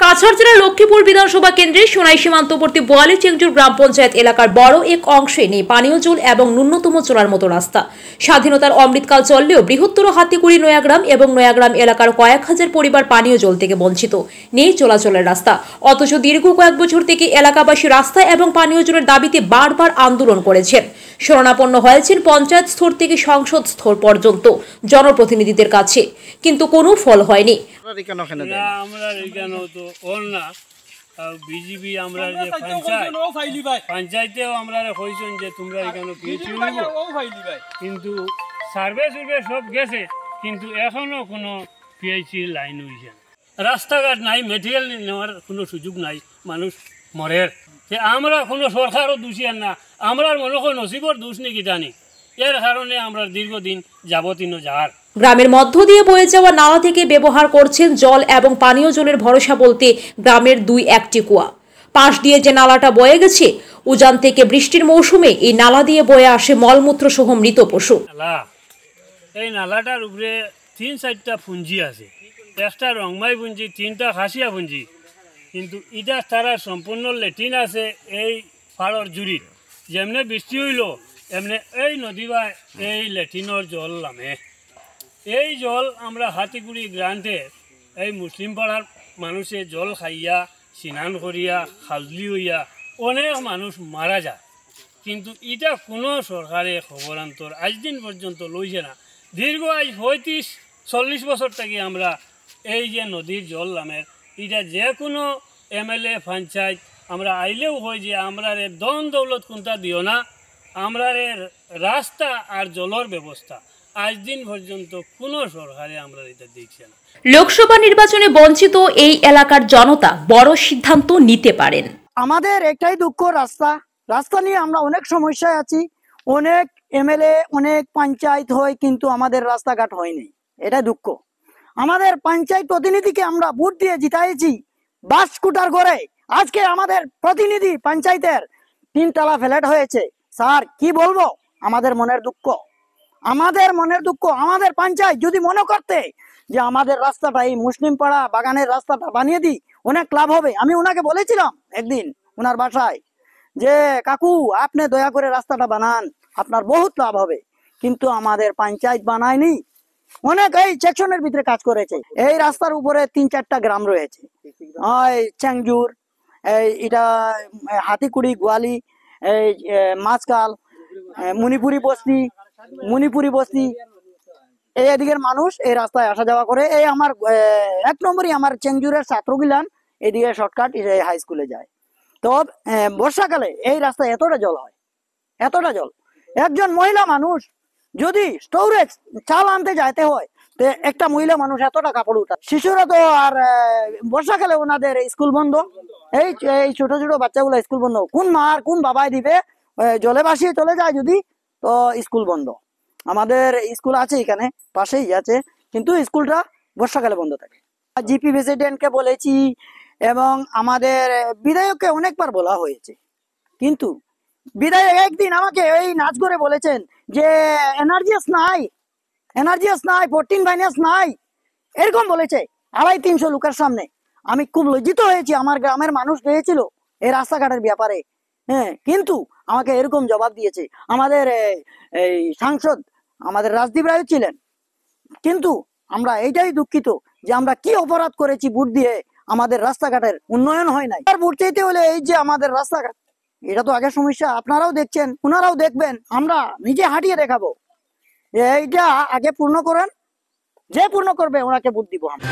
কাছাড় জেলার লক্ষ্মীপুর বিধানসভা কেন্দ্রের সোনাই সীমান্তবর্তী বোয়ালি চেংজুর গ্রাম পঞ্চায়েত এলাকার বড় এক অংশে নেই পানীয় জল এবং ন্যূনতম চলার মতো রাস্তা। স্বাধীনতার অমৃতকাল চললেও বৃহত্তর হাতিকুড়ি নয়াগ্রাম এবং নয়াগ্রাম এলাকার কয়েক হাজার পরিবার পানীয় জল থেকে বঞ্চিত, নেই চলাচলের রাস্তা। অথচ দীর্ঘ কয়েক বছর থেকে এলাকাবাসী রাস্তা এবং পানীয় জলের দাবিতে বারবার আন্দোলন করেছেন। শরণাপন্ন হয়েছেন পঞ্চায়েত স্তর থেকে সংসদ স্তর পর্যন্ত জনপ্রতিনিধিদের কাছে, কিন্তু কোনো ফল হয়নি। বিজেপি আমরা যে পঞ্চায়েতেও আমরা কইছেন যে তোমরা এখানে পিএইচি হইব, কিন্তু সার্ভে সব গেছে, কিন্তু এখনো কোনো পিএইচি লাইন হইছে না। রাস্তাঘাট নাই, মেটেরিয়াল নেওয়ার কোনো সুযোগ নাই, মানুষ মরের। আমরা কোনো সরকারও দোষী না, আমরা মনে করি নসিবর দোষ নাকি জানি, এর কারণে আমরা দীর্ঘদিন যাবতীয় যার গ্রামের মধ্য দিয়ে বয়ে যাওয়া নালা থেকে ব্যবহার করছেন জল এবং পানীয় জলের ভরসা বলতে গ্রামের 2-1টি কুয়া। পাশ দিয়ে যে নালাটা বয়ে গেছে, উজান থেকে বৃষ্টির মৌসুমে এই নালা দিয়ে বয়ে আসে মলমূত্র সহ মৃত পশু। এই নালাটার উপরে 3-4টা পুঞ্জি আছে, একটা রংমাই পুঞ্জি, 3টা খাসিয়া পুঞ্জি, কিন্তু এটা তারা সম্পূর্ণ লেট্রিন আছে এই ফাড়র জুড়িত। যেমনে বৃষ্টি হইল এমনি এই নদী বা এই লেট্রিনের জল নামে। এই জল আমরা হাতিকুড়ি গ্রান্টে এই মুসলিম পাড়ার মানুষে জল খাইয়া স্নান করিয়া খাজলি হইয়া অনেক মানুষ মারা যায়, কিন্তু এটা কোনো সরকারে খবরান্তর আজ দিন পর্যন্ত লইছে না। দীর্ঘ আজ 35-40 বছর থেকে আমরা এই যে নদীর জল নামের এটা যে কোনো এমএলএ পঞ্চায়েত আমরা আইলেও হয় যে আমরা দন দৌলত কোনটা দিও না, আমরা রাস্তা আর জলের ব্যবস্থা আজ দিন পর্যন্ত কোনো সরকারে আমরা এটা দেখছি না। লোকসভা নির্বাচনে বঞ্চিত এই এলাকার জনতা বড় সিদ্ধান্ত নিতে পারেন। আমাদের একটাই দুঃখ, রাস্তা নিয়ে আমরা অনেক সমস্যায় আছি। অনেক এমএলএ অনেক পঞ্চায়েত হয়, কিন্তু আমাদের রাস্তাঘাট হয়নি, এটা দুঃখ। আমাদের পঞ্চায়েত প্রতিনিধিকে আমরা ভোট দিয়ে জিতাইছি 22 কোটার ঘরে, আজকে আমাদের প্রতিনিধি পঞ্চায়েতের 3 তলা ফ্ল্যাট হয়েছে। স্যার কি বলবো, আমাদের মনের দুঃখ, আমাদের পঞ্চায়েত যদি মনে করতে যে আমাদের রাস্তাটা এই মুসলিম পাড়া বাগানের রাস্তাটা বানিয়ে দিই, অনেক লাভ হবে। আমি ওনাকে বলেছিলাম একদিন ওনার বাসায় যে কাকু আপনি দয়া করে রাস্তাটা বানান, আপনার বহুত লাভ হবে, কিন্তু আমাদের পঞ্চায়েত বানায়নি। অনেক এই সেকশনের ভিতরে কাজ করেছে। এই রাস্তার উপরে 3-4টা গ্রাম রয়েছে, চেংজুর, এটা হাতিকুড়ি, গোয়ালি, এই মাছকাল, মণিপুরি বস্তি, এই এদিকের মানুষ এই রাস্তায় আসা যাওয়া করে। এই আমার 1 নম্বরই আমার চেংজুরের ছাত্রগুলান এদিকে শর্টকাট হাই স্কুলে যায়। তো বর্ষাকালে এই রাস্তায় এতটা জল হয়, এতটা জল, একজন মহিলা মানুষ যদি স্টোরে চাল আনতে যাইতে হয়, তো একটা মহিলা মানুষ এতটা কাপড় উঠায়। শিশুরা তো আর বর্ষাকালে ওনাদের স্কুল বন্ধ, এই ছোট ছোট বাচ্চাগুলো স্কুল বন্ধ, কোন মা আর কোন বাবাই দিবে, জলে ভাসিয়ে চলে যায় যদি, তো স্কুল বন্ধ। আমাদের স্কুল আছে এখানে পাশেই আছে, কিন্তু স্কুলটা বর্ষাকালে বন্ধ থাকে। জিপি প্রেসিডেন্টকে বলেছি এবং আমাদের বিধায়ককে অনেকবার বলা হয়েছে, কিন্তু বিধায়ক একদিন আমাকে এই নাচ করে বলেছেন যে এনার্জিয়াস নাই, 14 ফাইন্যান্স নাই, এরকম বলেছে 250-300 লোকের সামনে। আমি খুব লজ্জিত হয়েছি, আমার গ্রামের মানুষ পেয়েছিল এই রাস্তাঘাটের ব্যাপারে, কিন্তু আমাকে এরকম জবাব দিয়েছে। আমাদের এই সাংসদ আমাদের রাজদীপ রায় ছিলেন, কিন্তু আমরা এইটাই দুঃখিত যে আমরা কি অপরাধ করেছি ভোট দিয়ে আমাদের রাস্তাঘাটের উন্নয়ন হয় নাই। আর ভোট চাইতে হলে এই যে আমাদের রাস্তাঘাট, এটা তো আগে সমস্যা, আপনারাও দেখছেন, ওনারাও দেখবেন, আমরা নিজে হাঁটিয়ে দেখাবো। এইটা আগে পূর্ণ করেন, যে পূর্ণ করবে ওনাকে ভোট দিব আমরা।